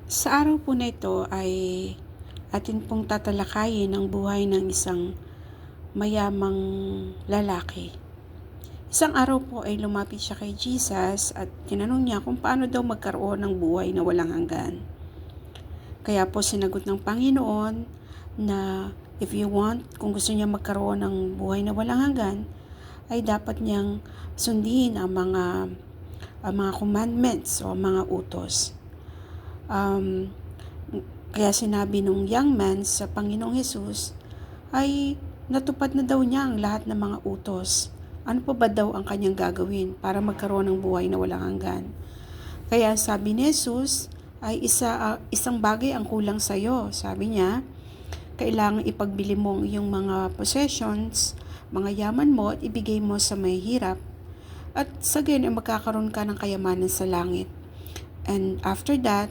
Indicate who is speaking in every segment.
Speaker 1: Sa araw po na ito ay atin pong tatalakayin ang buhay ng isang mayamang lalaki. Isang araw po ay lumapit siya kay Jesus at tinanong niya kung paano daw magkaroon ng buhay na walang hanggan. Kaya po sinagot ng Panginoon na kung gusto niya magkaroon ng buhay na walang hanggan, ay dapat niyang sundin ang mga commandments o mga utos. Kaya sinabi nung young man sa Panginoong Hesus ay natupad na daw niya ang lahat ng mga utos. Ano pa ba daw ang kanyang gagawin para magkaroon ng buhay na walang hanggan? Kaya sabi ni Hesus ay isang bagay ang kulang sa iyo. Sabi niya, kailangan ipagbili mo yung mga possessions, mga yaman mo at ibigay mo sa may hirap. At sa gayon ay magkakaroon ka ng kayamanan sa langit. And after that,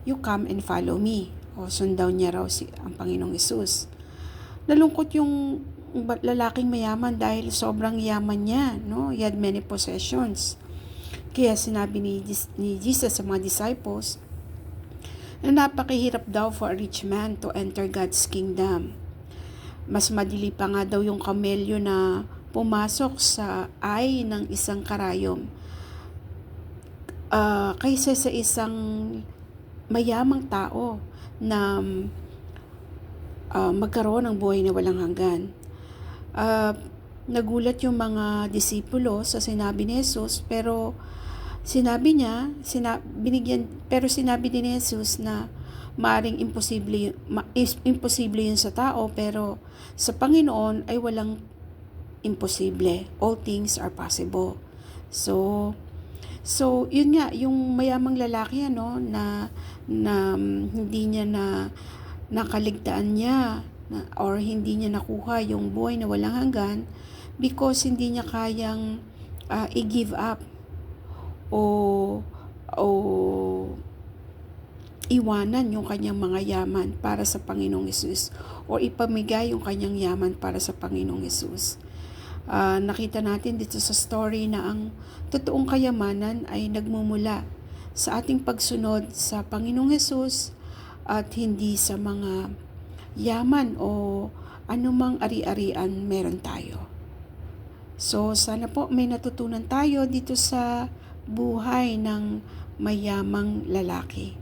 Speaker 1: you come and follow me. O sundaw niya raw ang Panginoong Hesus. Nalungkot yung lalaking mayaman dahil sobrang yaman niya, no? He had many possessions. Kaya sinabi ni Jesus sa mga disciples na napakahirap daw for a rich man to enter God's kingdom. Mas madili pa nga daw yung kamelyo na pumasok sa eye ng isang karayom kaysa sa isang mayamang tao na magkaroon ng buhay na walang hanggan. Nagulat yung mga disipulo sa sinabi ni Jesus, pero sinabi din ni Jesus na maaring imposible yun sa tao, pero sa Panginoon ay walang imposible. All things are possible. So yun nga, yung mayamang lalaki na hindi niya nakaligtaan niya or hindi niya nakuha yung buhay na walang hanggan because hindi niya kayang i-give up o iwanan yung kanyang mga yaman para sa Panginoong Hesus o ipamigay yung kanyang yaman para sa Panginoong Hesus. Nakita natin dito sa story na ang totoong kayamanan ay nagmumula sa ating pagsunod sa Panginoong Hesus at hindi sa mga yaman o anumang ari-arian meron tayo. So sana po may natutunan tayo dito sa buhay ng mayamang lalaki.